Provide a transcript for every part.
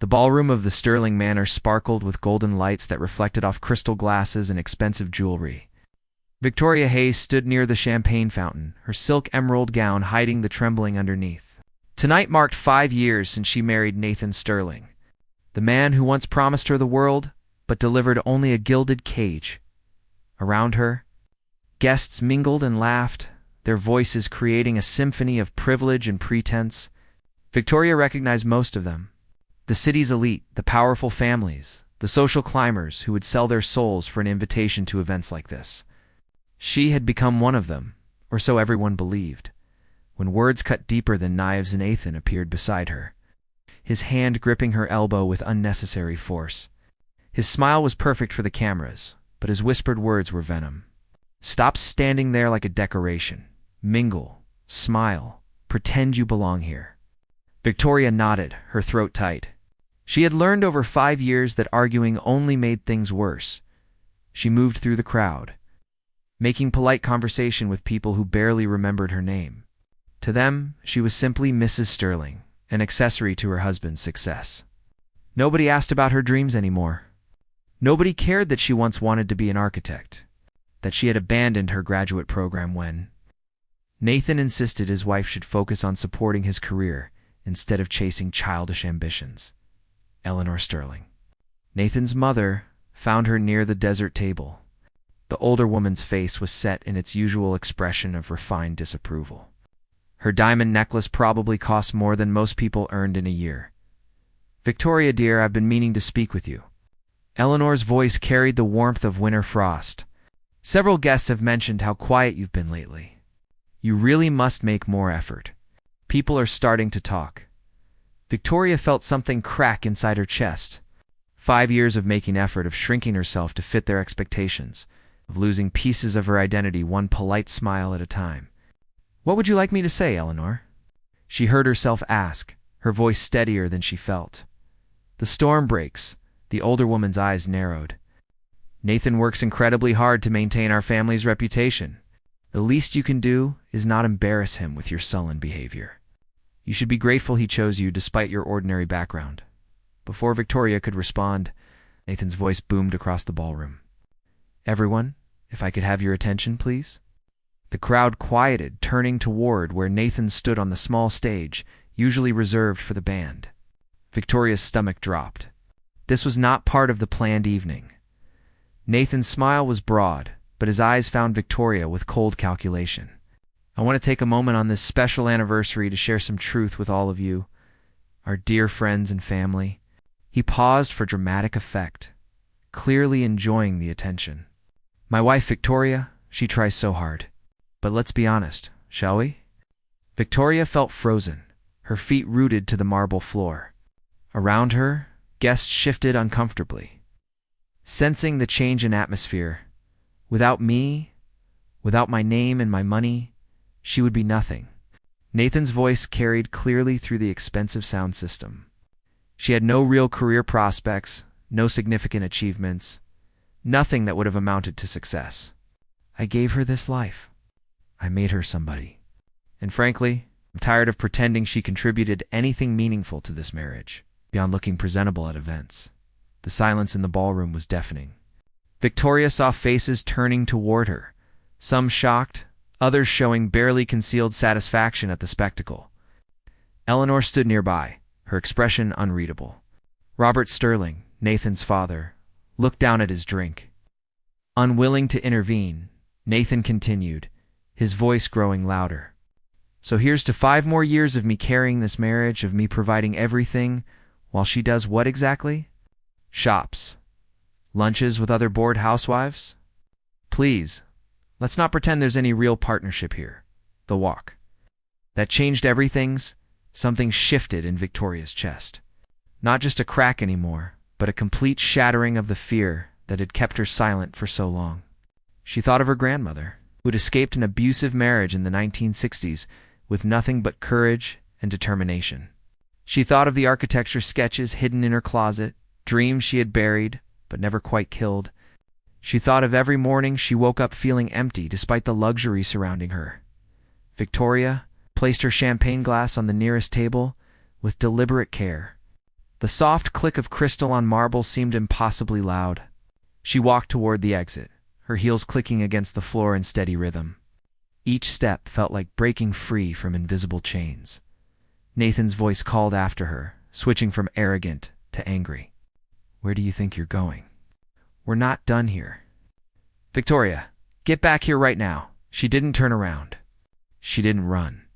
The ballroom of the Sterling Manor sparkled with golden lights that reflected off crystal glasses and expensive jewelry. Victoria Hayes stood near the champagne fountain, her silk emerald gown hiding the trembling underneath. Tonight marked 5 years since she married Nathan Sterling, the man who once promised her the world, but delivered only a gilded cage. Around her, guests mingled and laughed, their voices creating a symphony of privilege and pretense. Victoria recognized most of them. The city's elite, the powerful families, the social climbers who would sell their souls for an invitation to events like this. She had become one of them, or so everyone believed, when words cut deeper than knives and Nathan appeared beside her, his hand gripping her elbow with unnecessary force. His smile was perfect for the cameras, but his whispered words were venom. Stop standing there like a decoration. Mingle, smile, pretend you belong here. Victoria nodded, her throat tight. She had learned over 5 years that arguing only made things worse. She moved through the crowd, making polite conversation with people who barely remembered her name. To them, she was simply Mrs. Sterling, an accessory to her husband's success. Nobody asked about her dreams anymore. Nobody cared that she once wanted to be an architect, that she had abandoned her graduate program when Nathan insisted his wife should focus on supporting his career instead of chasing childish ambitions. Eleanor Sterling. Nathan's mother found her near the dessert table. The older woman's face was set in its usual expression of refined disapproval. Her diamond necklace probably cost more than most people earned in a year. "Victoria, dear, I've been meaning to speak with you." Eleanor's voice carried the warmth of winter frost. "Several guests have mentioned how quiet you've been lately. You really must make more effort. People are starting to talk." Victoria felt something crack inside her chest. 5 years of making effort, of shrinking herself to fit their expectations, of losing pieces of her identity one polite smile at a time. "What would you like me to say, Eleanor?" She heard herself ask, her voice steadier than she felt. "The storm breaks." The older woman's eyes narrowed. "Nathan works incredibly hard to maintain our family's reputation. The least you can do is not embarrass him with your sullen behavior. You should be grateful he chose you despite your ordinary background." Before Victoria could respond, Nathan's voice boomed across the ballroom. "Everyone, if I could have your attention, please." The crowd quieted, turning toward where Nathan stood on the small stage, usually reserved for the band. Victoria's stomach dropped. This was not part of the planned evening. Nathan's smile was broad, but his eyes found Victoria with cold calculation. "I want to take a moment on this special anniversary to share some truth with all of you, our dear friends and family." He paused for dramatic effect, clearly enjoying the attention. "My wife, Victoria, she tries so hard. But let's be honest, shall we?" Victoria felt frozen, her feet rooted to the marble floor. Around her, guests shifted uncomfortably. Sensing the change in atmosphere, without me, without my name and my money, she would be nothing. Nathan's voice carried clearly through the expensive sound system. She had no real career prospects, no significant achievements, nothing that would have amounted to success. "I gave her this life. I made her somebody. And frankly, I'm tired of pretending she contributed anything meaningful to this marriage, beyond looking presentable at events." The silence in the ballroom was deafening. Victoria saw faces turning toward her, some shocked, others showing barely concealed satisfaction at the spectacle. Eleanor stood nearby, her expression unreadable. Robert Sterling, Nathan's father, looked down at his drink. Unwilling to intervene, Nathan continued, his voice growing louder. "So here's to 5 more years of me carrying this marriage, of me providing everything, while she does what exactly? Shops. Lunches with other bored housewives? Please, let's not pretend there's any real partnership here." The walk. That changed everything's. Something shifted in Victoria's chest. Not just a crack anymore, but a complete shattering of the fear that had kept her silent for so long. She thought of her grandmother, who had escaped an abusive marriage in the 1960s with nothing but courage and determination. She thought of the architecture sketches hidden in her closet, dreams she had buried but never quite killed. She thought of every morning she woke up feeling empty despite the luxury surrounding her. Victoria placed her champagne glass on the nearest table with deliberate care. The soft click of crystal on marble seemed impossibly loud. She walked toward the exit, her heels clicking against the floor in steady rhythm. Each step felt like breaking free from invisible chains. Nathan's voice called after her, switching from arrogant to angry. "Where do you think you're going? We're not done here." "Victoria, get back here right now." She didn't turn around. She didn't run.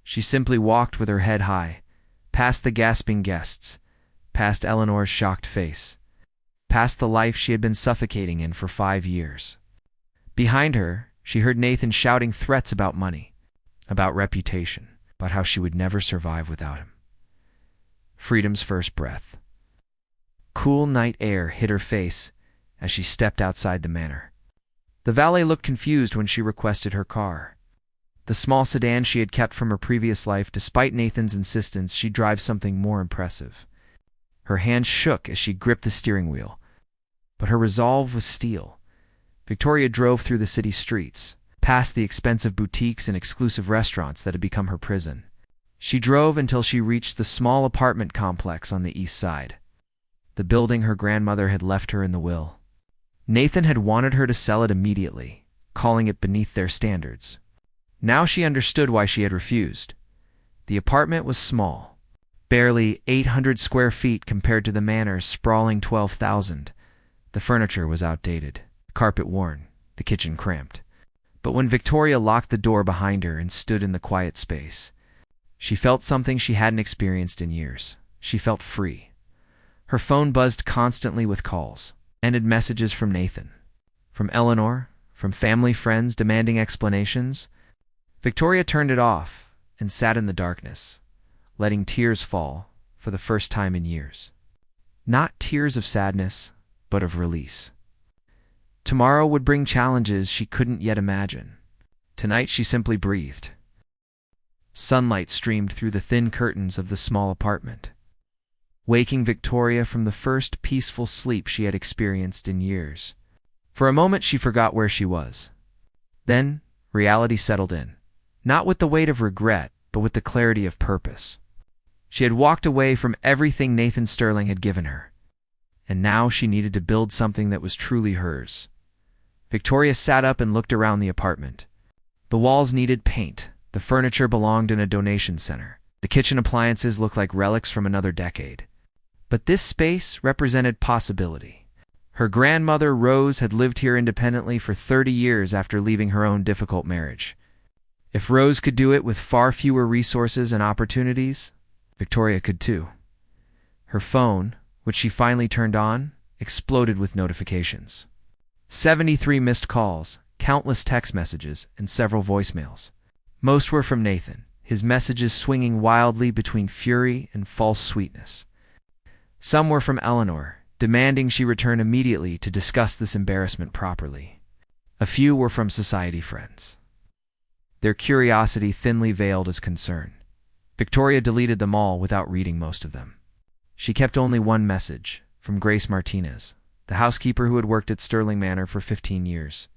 She simply walked with her head high, past the gasping guests, past Eleanor's shocked face, past the life she had been suffocating in for 5 years. Behind her, she heard Nathan shouting threats about money, about reputation, about how she would never survive without him. Freedom's first breath. Cool night air hit her face as she stepped outside the manor. The valet looked confused when she requested her car. The small sedan she had kept from her previous life, despite Nathan's insistence she'd drive something more impressive. Her hand shook as she gripped the steering wheel, but her resolve was steel. Victoria drove through the city streets, past the expensive boutiques and exclusive restaurants that had become her prison. She drove until she reached the small apartment complex on the east side, the building her grandmother had left her in the will. Nathan had wanted her to sell it immediately, calling it beneath their standards. Now she understood why she had refused. The apartment was small, barely 800 square feet compared to the manor's sprawling 12,000. The furniture was outdated, the carpet worn, the kitchen cramped. But when Victoria locked the door behind her and stood in the quiet space, she felt something she hadn't experienced in years. She felt free. Her phone buzzed constantly with calls, ended messages from Nathan, from Eleanor, from family friends demanding explanations. Victoria turned it off and sat in the darkness, letting tears fall for the first time in years. Not tears of sadness, but of release. Tomorrow would bring challenges she couldn't yet imagine. Tonight she simply breathed. Sunlight streamed through the thin curtains of the small apartment, waking Victoria from the first peaceful sleep she had experienced in years. For a moment she forgot where she was. Then reality settled in, not with the weight of regret, but with the clarity of purpose. She had walked away from everything Nathan Sterling had given her, and now she needed to build something that was truly hers. Victoria sat up and looked around the apartment. The walls needed paint, the furniture belonged in a donation center, the kitchen appliances looked like relics from another decade. But this space represented possibility. Her grandmother, Rose, had lived here independently for 30 years after leaving her own difficult marriage. If Rose could do it with far fewer resources and opportunities, Victoria could too. Her phone, which she finally turned on, exploded with notifications. 73 missed calls, countless text messages, and several voicemails. Most were from Nathan, his messages swinging wildly between fury and false sweetness. Some were from Eleanor, demanding she return immediately to discuss this embarrassment properly. A few were from society friends, their curiosity thinly veiled as concern. Victoria deleted them all without reading most of them. She kept only one message, from Grace Martinez, the housekeeper who had worked at Sterling Manor for 15 years.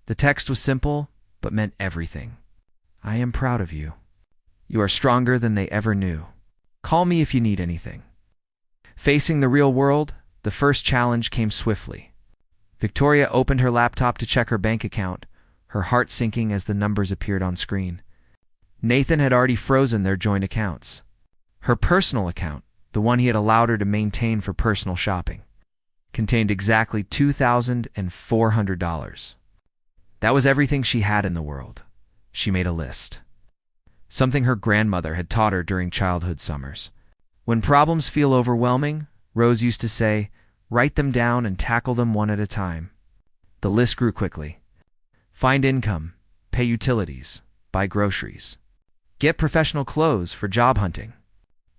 The text was simple, but meant everything. "I am proud of you. You are stronger than they ever knew. Call me if you need anything." Facing the real world, the first challenge came swiftly. Victoria opened her laptop to check her bank account, her heart sinking as the numbers appeared on screen. Nathan had already frozen their joint accounts. Her personal account, the one he had allowed her to maintain for personal shopping, contained exactly $2,400. That was everything she had in the world. She made a list. Something her grandmother had taught her during childhood summers. When problems feel overwhelming, Rose used to say, write them down and tackle them one at a time. The list grew quickly. Find income, pay utilities, buy groceries. Get professional clothes for job hunting.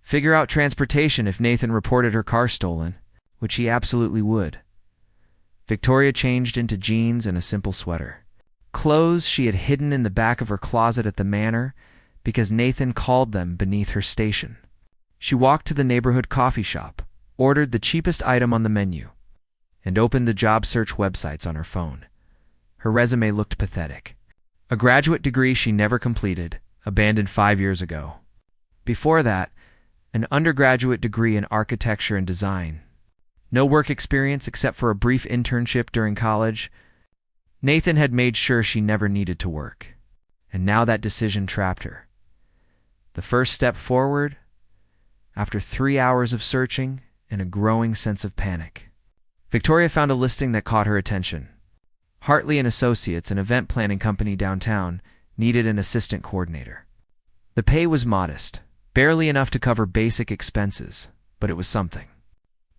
Figure out transportation if Nathan reported her car stolen, which he absolutely would. Victoria changed into jeans and a simple sweater. Clothes she had hidden in the back of her closet at the manor because Nathan called them beneath her station. She walked to the neighborhood coffee shop, ordered the cheapest item on the menu, and opened the job search websites on her phone. Her resume looked pathetic. A graduate degree she never completed, abandoned 5 years ago. Before that, an undergraduate degree in architecture and design. No work experience except for a brief internship during college. Nathan had made sure she never needed to work, and now that decision trapped her. The first step forward, after 3 hours of searching and a growing sense of panic, Victoria found a listing that caught her attention. Hartley and Associates, an event planning company downtown, needed an assistant coordinator. The pay was modest, barely enough to cover basic expenses, but it was something.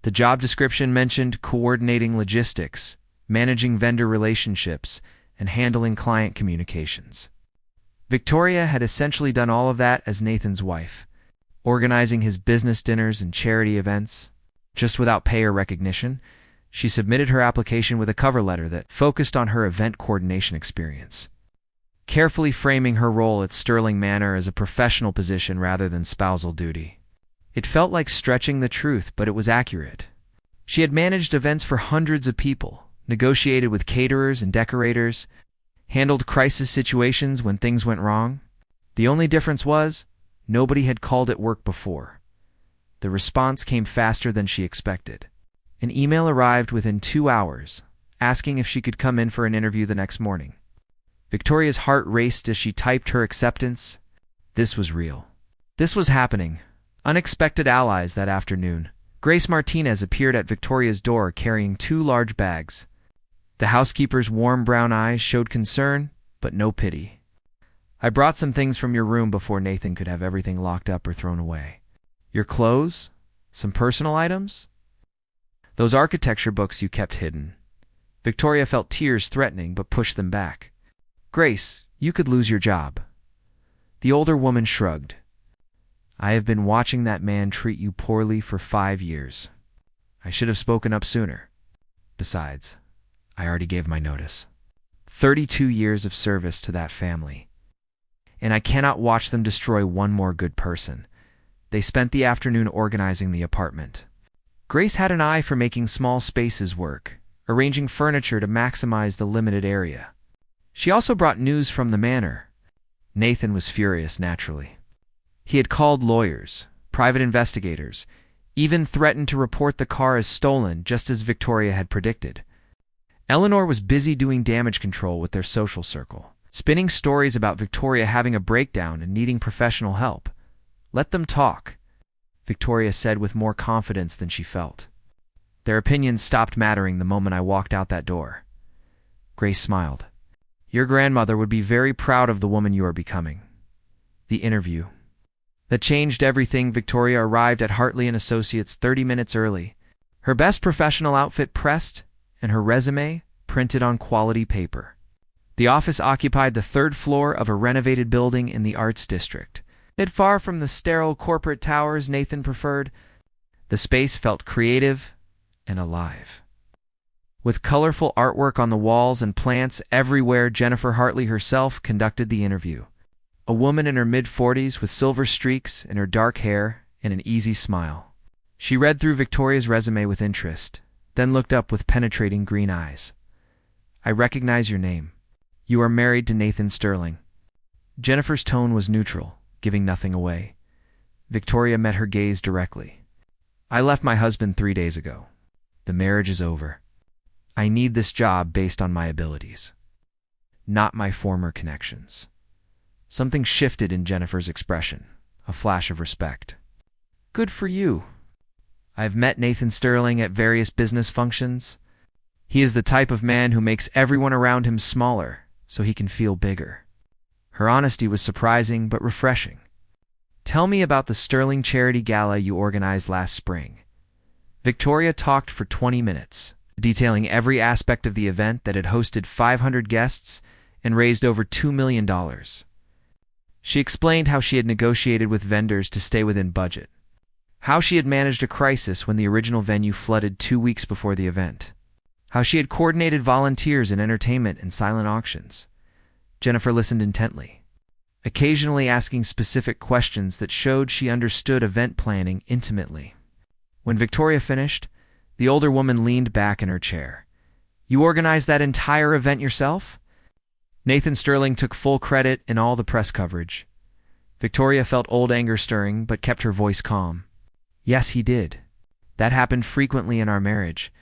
The job description mentioned coordinating logistics, managing vendor relationships, and handling client communications. Victoria had essentially done all of that as Nathan's wife, organizing his business dinners and charity events. Just without pay or recognition, she submitted her application with a cover letter that focused on her event coordination experience, carefully framing her role at Sterling Manor as a professional position rather than spousal duty. It felt like stretching the truth, but it was accurate. She had managed events for hundreds of people, negotiated with caterers and decorators, handled crisis situations when things went wrong. The only difference was, nobody had called it work before. The response came faster than she expected. An email arrived within 2 hours, asking if she could come in for an interview the next morning. Victoria's heart raced as she typed her acceptance. This was real. This was happening. Unexpected allies that afternoon. Grace Martinez appeared at Victoria's door carrying 2 large bags. The housekeeper's warm brown eyes showed concern, but no pity. I brought some things from your room before Nathan could have everything locked up or thrown away. Your clothes? Some personal items? Those architecture books you kept hidden. Victoria felt tears threatening, but pushed them back. Grace, you could lose your job. The older woman shrugged. I have been watching that man treat you poorly for 5 years. I should have spoken up sooner. Besides, I already gave my notice. 32 years of service to that family. And I cannot watch them destroy one more good person. They spent the afternoon organizing the apartment. Grace had an eye for making small spaces work, arranging furniture to maximize the limited area. She also brought news from the manor. Nathan was furious, naturally. He had called lawyers, private investigators, even threatened to report the car as stolen, just as Victoria had predicted. Eleanor was busy doing damage control with their social circle, spinning stories about Victoria having a breakdown and needing professional help. Let them talk, Victoria said with more confidence than she felt. Their opinions stopped mattering the moment I walked out that door. Grace smiled. Your grandmother would be very proud of the woman you are becoming. The interview. That changed everything. Victoria arrived at Hartley & Associates 30 minutes early, her best professional outfit pressed and her resume printed on quality paper. The office occupied the 3rd floor of a renovated building in the Arts District. Not far from the sterile corporate towers Nathan preferred, the space felt creative and alive. With colorful artwork on the walls and plants everywhere, Jennifer Hartley herself conducted the interview. A woman in her mid-40s with silver streaks in her dark hair and an easy smile. She read through Victoria's resume with interest, then looked up with penetrating green eyes. I recognize your name. You are married to Nathan Sterling. Jennifer's tone was neutral, giving nothing away. Victoria met her gaze directly. I left my husband 3 days ago. The marriage is over. I need this job based on my abilities, not my former connections. Something shifted in Jennifer's expression, a flash of respect. Good for you. I've met Nathan Sterling at various business functions. He is the type of man who makes everyone around him smaller so he can feel bigger. Her honesty was surprising but refreshing. Tell me about the Sterling Charity Gala you organized last spring. Victoria talked for 20 minutes, detailing every aspect of the event that had hosted 500 guests and raised over $2 million. She explained how she had negotiated with vendors to stay within budget, how she had managed a crisis when the original venue flooded 2 weeks before the event, how she had coordinated volunteers in entertainment and silent auctions. Jennifer listened intently, occasionally asking specific questions that showed she understood event planning intimately. When Victoria finished, the older woman leaned back in her chair. You organized that entire event yourself? Nathan Sterling took full credit in all the press coverage. Victoria felt old anger stirring, but kept her voice calm. Yes, he did. That happened frequently in our marriage.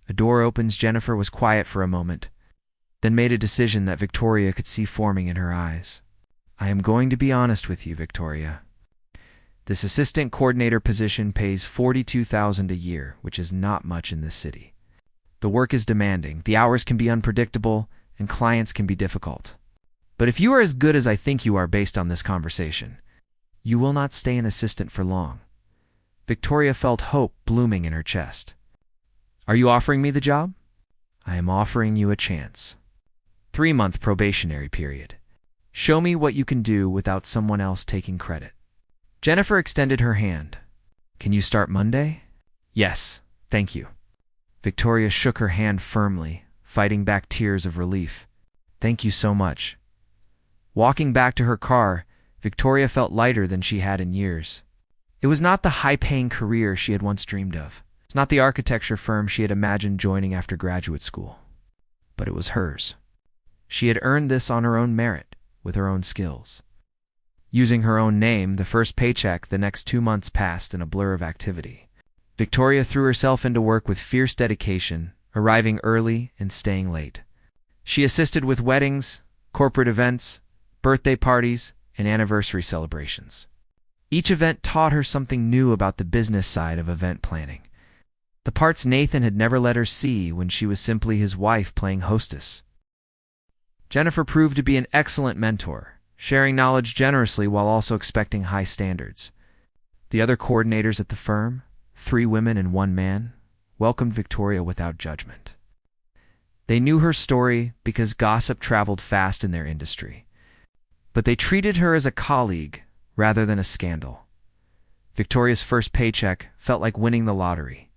A door opens. Jennifer was quiet for a moment, then made a decision that Victoria could see forming in her eyes. I am going to be honest with you, Victoria. This assistant coordinator position pays $42,000 a year, which is not much in this city. The work is demanding, the hours can be unpredictable, and clients can be difficult. But if you are as good as I think you are based on this conversation, you will not stay an assistant for long. Victoria felt hope blooming in her chest. Are you offering me the job? I am offering you a chance. 3-month probationary period. Show me what you can do without someone else taking credit. Jennifer extended her hand. Can you start Monday? Yes, thank you. Victoria shook her hand firmly, fighting back tears of relief. Thank you so much. Walking back to her car, Victoria felt lighter than she had in years. It was not the high-paying career she had once dreamed of. It's not the architecture firm she had imagined joining after graduate school. But it was hers. She had earned this on her own merit, with her own skills. Using her own name, the first paycheck, the next 2 months passed in a blur of activity. Victoria threw herself into work with fierce dedication, arriving early and staying late. She assisted with weddings, corporate events, birthday parties, and anniversary celebrations. Each event taught her something new about the business side of event planning. The parts Nathan had never let her see when she was simply his wife playing hostess. Jennifer proved to be an excellent mentor, sharing knowledge generously while also expecting high standards. The other coordinators at the firm, 3 women and 1 man, welcomed Victoria without judgment. They knew her story because gossip traveled fast in their industry. But they treated her as a colleague rather than a scandal. Victoria's first paycheck felt like winning the lottery.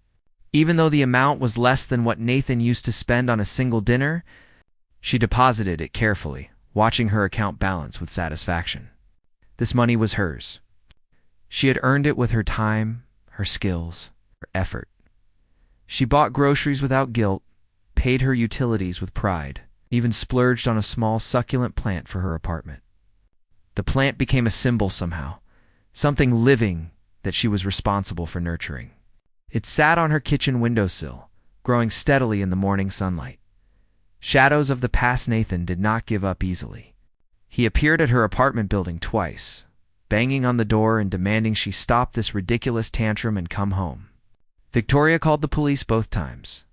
Even though the amount was less than what Nathan used to spend on a single dinner, she deposited it carefully, watching her account balance with satisfaction. This money was hers. She had earned it with her time, her skills, her effort. She bought groceries without guilt, paid her utilities with pride, even splurged on a small succulent plant for her apartment. The plant became a symbol somehow, something living that she was responsible for nurturing. It sat on her kitchen windowsill, growing steadily in the morning sunlight. Shadows of the past Nathan did not give up easily. He appeared at her apartment building twice, banging on the door and demanding she stop this ridiculous tantrum and come home. Victoria called the police both times.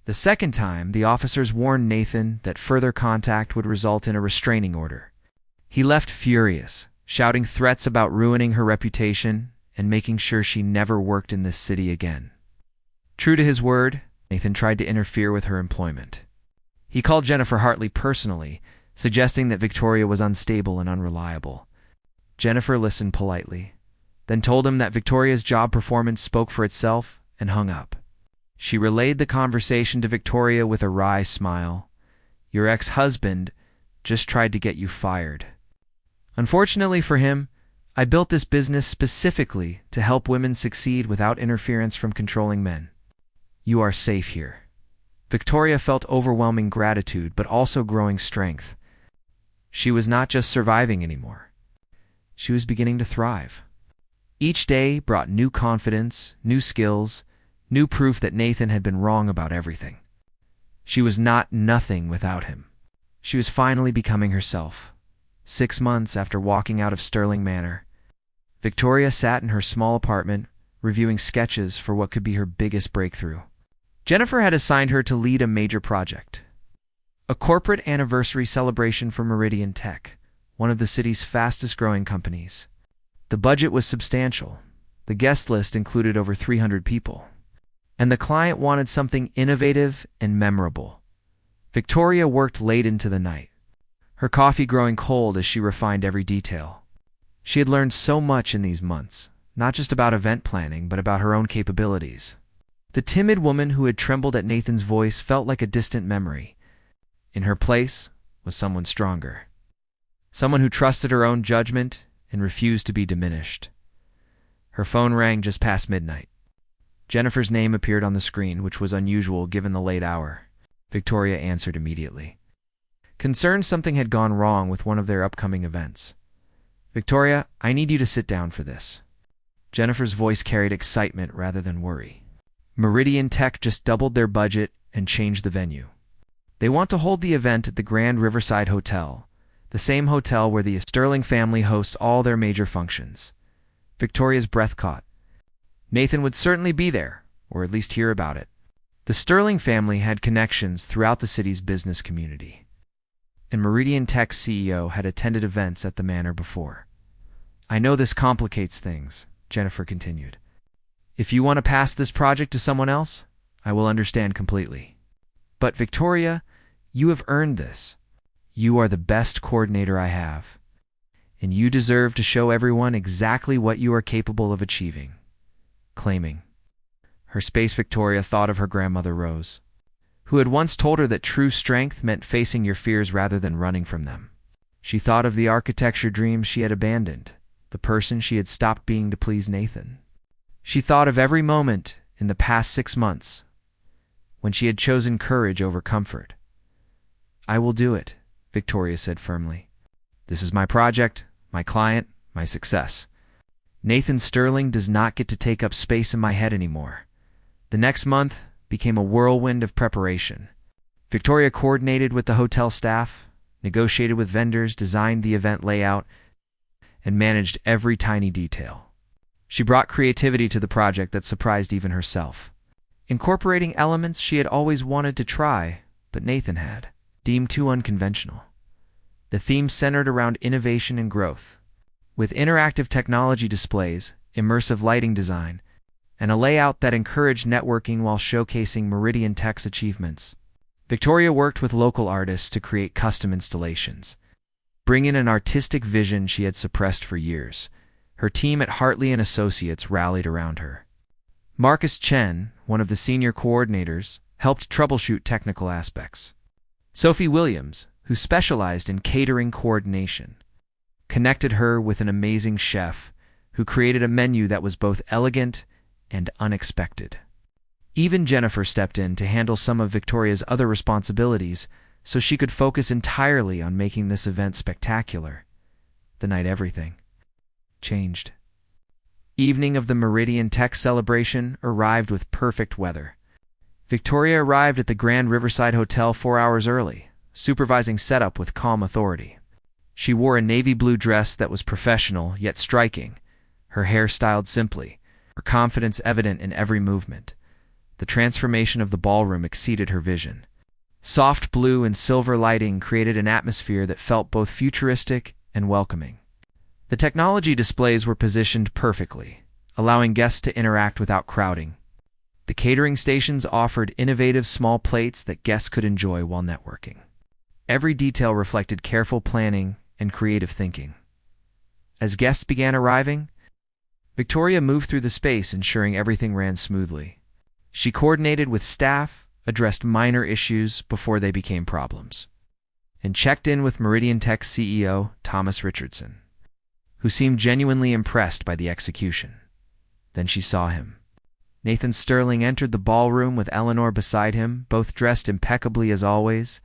The second time, the officers warned Nathan that further contact would result in a restraining order. He left furious, shouting threats about ruining her reputation and making sure she never worked in this city again. True to his word, Nathan tried to interfere with her employment. He called Jennifer Hartley personally, suggesting that Victoria was unstable and unreliable. Jennifer listened politely, then told him that Victoria's job performance spoke for itself and hung up. She relayed the conversation to Victoria with a wry smile. Your ex-husband just tried to get you fired. Unfortunately for him, I built this business specifically to help women succeed without interference from controlling men. You are safe here. Victoria felt overwhelming gratitude, but also growing strength. She was not just surviving anymore. She was beginning to thrive. Each day brought new confidence, new skills, new proof that Nathan had been wrong about everything. She was not nothing without him. She was finally becoming herself. 6 months after walking out of Sterling Manor, Victoria sat in her small apartment, reviewing sketches for what could be her biggest breakthrough. Jennifer had assigned her to lead a major project. A corporate anniversary celebration for Meridian Tech, one of the city's fastest-growing companies. The budget was substantial. The guest list included over 300 people. And the client wanted something innovative and memorable. Victoria worked late into the night, her coffee growing cold as she refined every detail. She had learned so much in these months, not just about event planning, but about her own capabilities. The timid woman who had trembled at Nathan's voice felt like a distant memory. In her place was someone stronger. Someone who trusted her own judgment and refused to be diminished. Her phone rang just past midnight. Jennifer's name appeared on the screen, which was unusual given the late hour. Victoria answered immediately. Concerned something had gone wrong with one of their upcoming events. Victoria, I need you to sit down for this. Jennifer's voice carried excitement rather than worry. Meridian Tech just doubled their budget and changed the venue. They want to hold the event at the Grand Riverside Hotel, the same hotel where the Sterling family hosts all their major functions. Victoria's breath caught. Nathan would certainly be there, or at least hear about it. The Sterling family had connections throughout the city's business community, and Meridian Tech's CEO had attended events at the manor before. I know this complicates things, Jennifer continued. If you want to pass this project to someone else, I will understand completely. But Victoria, you have earned this. You are the best coordinator I have, and you deserve to show everyone exactly what you are capable of achieving. Claiming. Her space Victoria thought of her grandmother Rose, who had once told her that true strength meant facing your fears rather than running from them. She thought of the architecture dreams she had abandoned, the person she had stopped being to please Nathan. She thought of every moment in the past 6 months when she had chosen courage over comfort. I will do it, Victoria said firmly. This is my project, my client, my success. Nathan Sterling does not get to take up space in my head anymore. The next month became a whirlwind of preparation. Victoria coordinated with the hotel staff, negotiated with vendors, designed the event layout, and managed every tiny detail. She brought creativity to the project that surprised even herself, incorporating elements she had always wanted to try, but Nathan had deemed too unconventional. The theme centered around innovation and growth, with interactive technology displays, immersive lighting design, and a layout that encouraged networking while showcasing Meridian Tech's achievements. Victoria worked with local artists to create custom installations, bringing an artistic vision she had suppressed for years. Her team at Hartley & Associates rallied around her. Marcus Chen, one of the senior coordinators, helped troubleshoot technical aspects. Sophie Williams, who specialized in catering coordination, connected her with an amazing chef who created a menu that was both elegant and unexpected. Even Jennifer stepped in to handle some of Victoria's other responsibilities so she could focus entirely on making this event spectacular. The night everything changed. Evening of the Meridian Tech celebration arrived with perfect weather. Victoria arrived at the Grand Riverside Hotel 4 hours early, supervising setup with calm authority. She wore a navy blue dress that was professional yet striking, her hair styled simply, her confidence evident in every movement. The transformation of the ballroom exceeded her vision. Soft blue and silver lighting created an atmosphere that felt both futuristic and welcoming. The technology displays were positioned perfectly, allowing guests to interact without crowding. The catering stations offered innovative small plates that guests could enjoy while networking. Every detail reflected careful planning and creative thinking. As guests began arriving, Victoria moved through the space, ensuring everything ran smoothly. She coordinated with staff, addressed minor issues before they became problems, and checked in with Meridian Tech's CEO, Thomas Richardson, who seemed genuinely impressed by the execution. Then she saw him. Nathan Sterling entered the ballroom with Eleanor beside him, both dressed impeccably as always.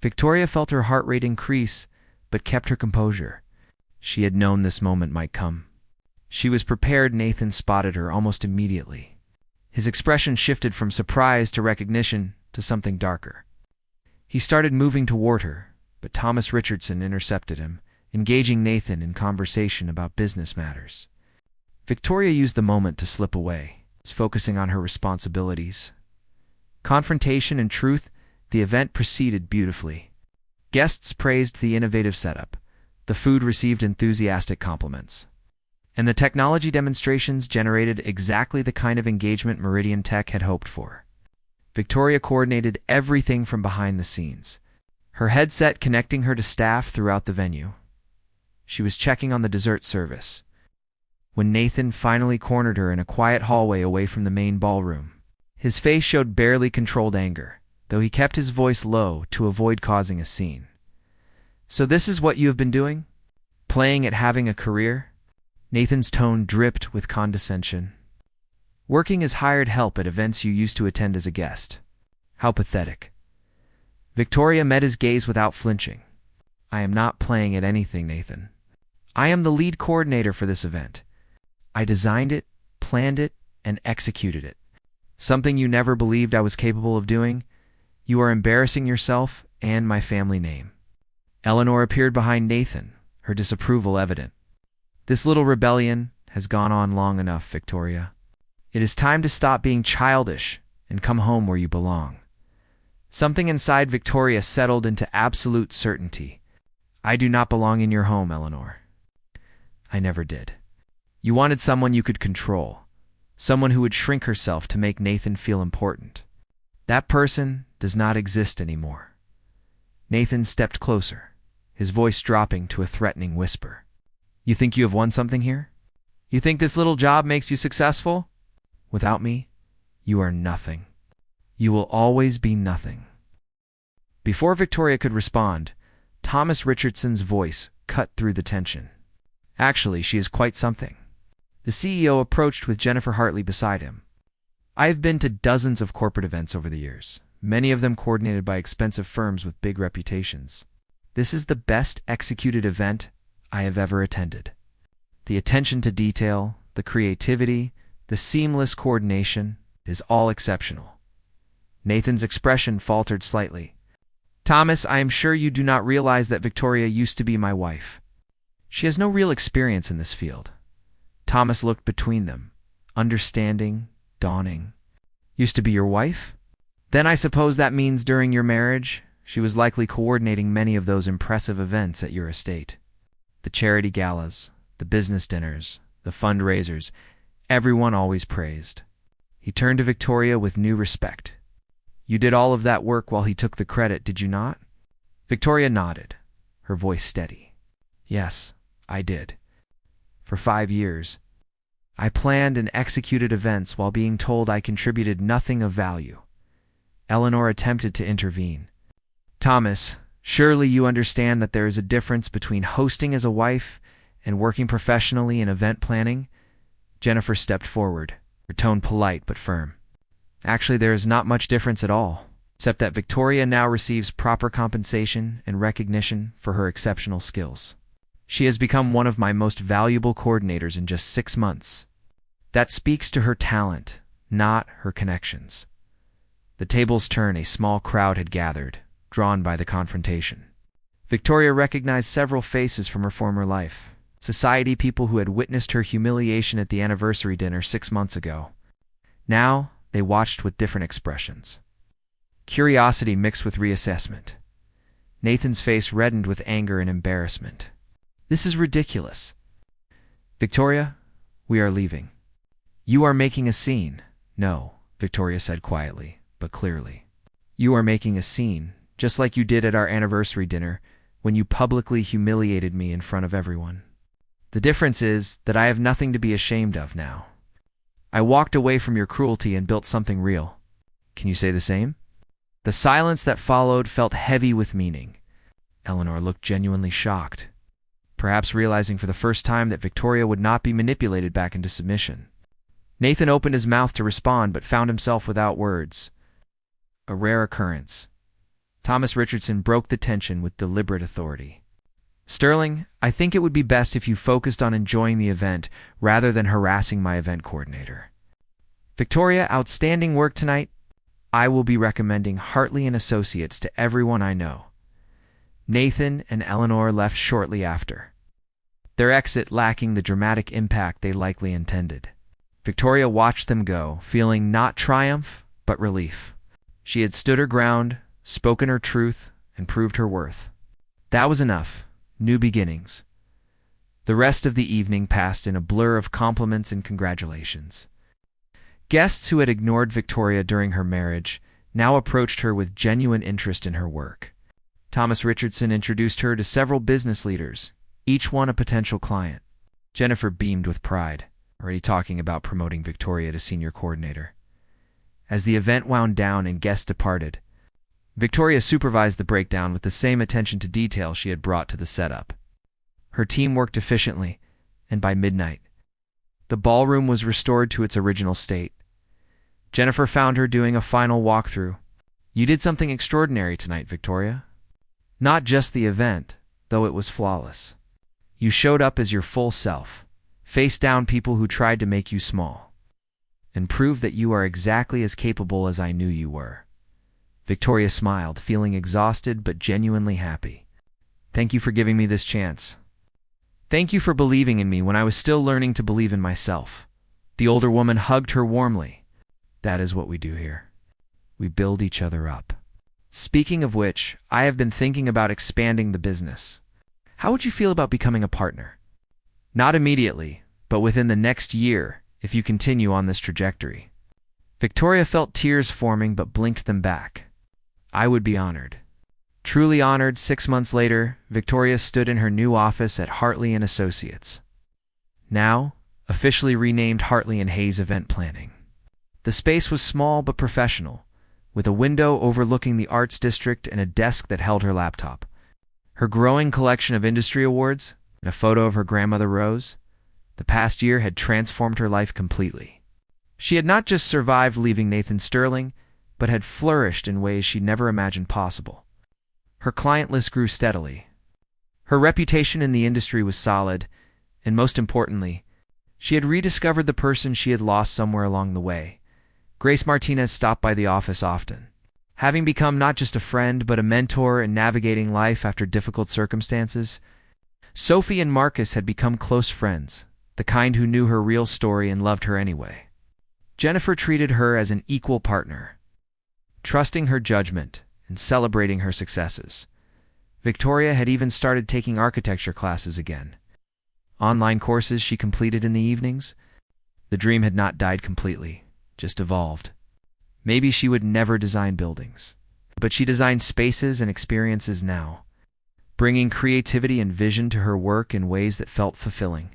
Victoria felt her heart rate increase, but kept her composure. She had known this moment might come. She was prepared. Nathan spotted her almost immediately. His expression shifted from surprise to recognition to something darker. He started moving toward her, but Thomas Richardson intercepted him, engaging Nathan in conversation about business matters. Victoria used the moment to slip away, focusing on her responsibilities. Confrontation and truth, the event proceeded beautifully. Guests praised the innovative setup, the food received enthusiastic compliments, and the technology demonstrations generated exactly the kind of engagement Meridian Tech had hoped for. Victoria coordinated everything from behind the scenes, her headset connecting her to staff throughout the venue. She was checking on the dessert service when Nathan finally cornered her in a quiet hallway away from the main ballroom. His face showed barely controlled anger, though he kept his voice low to avoid causing a scene. "So this is what you have been doing? Playing at having a career?" Nathan's tone dripped with condescension. "Working as hired help at events you used to attend as a guest. How pathetic." Victoria met his gaze without flinching. "I am not playing at anything, Nathan. I am the lead coordinator for this event. I designed it, planned it, and executed it. Something you never believed I was capable of doing? You are embarrassing yourself and my family name." Eleanor appeared behind Nathan, her disapproval evident. "This little rebellion has gone on long enough, Victoria. It is time to stop being childish and come home where you belong." Something inside Victoria settled into absolute certainty. "I do not belong in your home, Eleanor. I never did." You wanted someone you could control, someone who would shrink herself to make Nathan feel important. That person does not exist anymore. Nathan stepped closer, his voice dropping to a threatening whisper. "You think you have won something here? You think this little job makes you successful? Without me, you are nothing. You will always be nothing." Before Victoria could respond, Thomas Richardson's voice cut through the tension. "Actually, she is quite something." The CEO approached with Jennifer Hartley beside him. "I have been to dozens of corporate events over the years, many of them coordinated by expensive firms with big reputations. This is the best executed event I have ever attended. The attention to detail, the creativity, the seamless coordination is all exceptional." Nathan's expression faltered slightly. "Thomas, I am sure you do not realize that Victoria used to be my wife. She has no real experience in this field." Thomas looked between them, understanding, dawning. "Used to be your wife? Then I suppose that means during your marriage, she was likely coordinating many of those impressive events at your estate. The charity galas, the business dinners, the fundraisers, everyone always praised." He turned to Victoria with new respect. "You did all of that work while he took the credit, did you not?" Victoria nodded, her voice steady. "Yes, I did. For 5 years. I planned and executed events while being told I contributed nothing of value." Eleanor attempted to intervene. "Thomas, surely you understand that there is a difference between hosting as a wife and working professionally in event planning?" Jennifer stepped forward, her tone polite but firm. "Actually, there is not much difference at all, except that Victoria now receives proper compensation and recognition for her exceptional skills. She has become one of my most valuable coordinators in just 6 months. That speaks to her talent, not her connections." The tables turned. A small crowd had gathered, drawn by the confrontation. Victoria recognized several faces from her former life, society people who had witnessed her humiliation at the anniversary dinner 6 months ago. Now, they watched with different expressions. Curiosity mixed with reassessment. Nathan's face reddened with anger and embarrassment. "This is ridiculous. Victoria, we are leaving." "You are making a scene." "No," Victoria said quietly, but clearly. "You are making a scene, just like you did at our anniversary dinner when you publicly humiliated me in front of everyone. The difference is that I have nothing to be ashamed of now. I walked away from your cruelty and built something real. Can you say the same?" The silence that followed felt heavy with meaning. Eleanor looked genuinely shocked, perhaps realizing for the first time that Victoria would not be manipulated back into submission. Nathan opened his mouth to respond but found himself without words. A rare occurrence. Thomas Richardson broke the tension with deliberate authority. "Sterling, I think it would be best if you focused on enjoying the event rather than harassing my event coordinator. Victoria, outstanding work tonight. I will be recommending Hartley and Associates to everyone I know." Nathan and Eleanor left shortly after, their exit lacking the dramatic impact they likely intended. Victoria watched them go, feeling not triumph, but relief. She had stood her ground, spoken her truth, and proved her worth. That was enough. New beginnings. The rest of the evening passed in a blur of compliments and congratulations. Guests who had ignored Victoria during her marriage now approached her with genuine interest in her work. Thomas Richardson introduced her to several business leaders, each one a potential client. Jennifer beamed with pride, already talking about promoting Victoria to senior coordinator. As the event wound down and guests departed, Victoria supervised the breakdown with the same attention to detail she had brought to the setup. Her team worked efficiently, and by midnight, the ballroom was restored to its original state. Jennifer found her doing a final walkthrough. "You did something extraordinary tonight, Victoria. Not just the event, though it was flawless. You showed up as your full self, faced down people who tried to make you small, and proved that you are exactly as capable as I knew you were." Victoria smiled, feeling exhausted but genuinely happy. "Thank you for giving me this chance. Thank you for believing in me when I was still learning to believe in myself." The older woman hugged her warmly. "That is what we do here. We build each other up. Speaking of which, I have been thinking about expanding the business. How would you feel about becoming a partner? Not immediately, but within the next year, if you continue on this trajectory." Victoria felt tears forming but blinked them back. "I would be honored." Truly honored. 6 months later, Victoria stood in her new office at Hartley & Associates, now officially renamed Hartley & Hayes Event Planning. The space was small but professional, with a window overlooking the arts district and a desk that held her laptop. Her growing collection of industry awards and a photo of her grandmother Rose, the past year had transformed her life completely. She had not just survived leaving Nathan Sterling, but had flourished in ways she never imagined possible. Her client list grew steadily. Her reputation in the industry was solid, and most importantly, she had rediscovered the person she had lost somewhere along the way. Grace Martinez stopped by the office often, having become not just a friend but a mentor in navigating life after difficult circumstances. Sophie and Marcus had become close friends, the kind who knew her real story and loved her anyway. Jennifer treated her as an equal partner, trusting her judgment and celebrating her successes. Victoria had even started taking architecture classes again. Online courses she completed in the evenings. The dream had not died completely, just evolved. Maybe she would never design buildings, but she designed spaces and experiences now, bringing creativity and vision to her work in ways that felt fulfilling.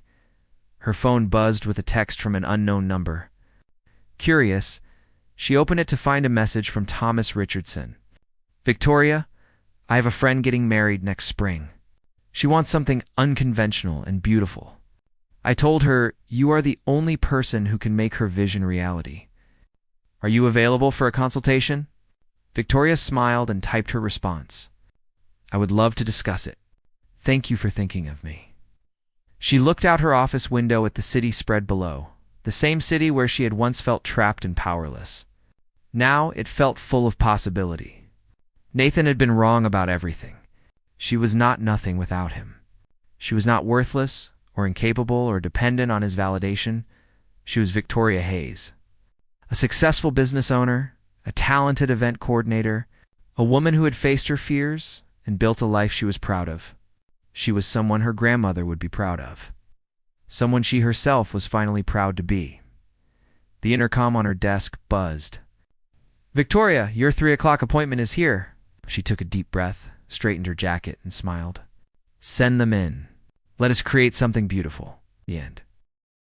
Her phone buzzed with a text from an unknown number. Curious, she opened it to find a message from Thomas Richardson. "Victoria, I have a friend getting married next spring. She wants something unconventional and beautiful. I told her you are the only person who can make her vision reality. Are you available for a consultation?" Victoria smiled and typed her response. "I would love to discuss it. Thank you for thinking of me." She looked out her office window at the city spread below, the same city where she had once felt trapped and powerless. Now it felt full of possibility. Nathan had been wrong about everything. She was not nothing without him. She was not worthless or incapable or dependent on his validation. She was Victoria Hayes, a successful business owner, a talented event coordinator, a woman who had faced her fears and built a life she was proud of. She was someone her grandmother would be proud of, someone she herself was finally proud to be. The intercom on her desk buzzed. "Victoria, your 3 o'clock appointment is here." She took a deep breath, straightened her jacket, and smiled. "Send them in. Let us create something beautiful." The end.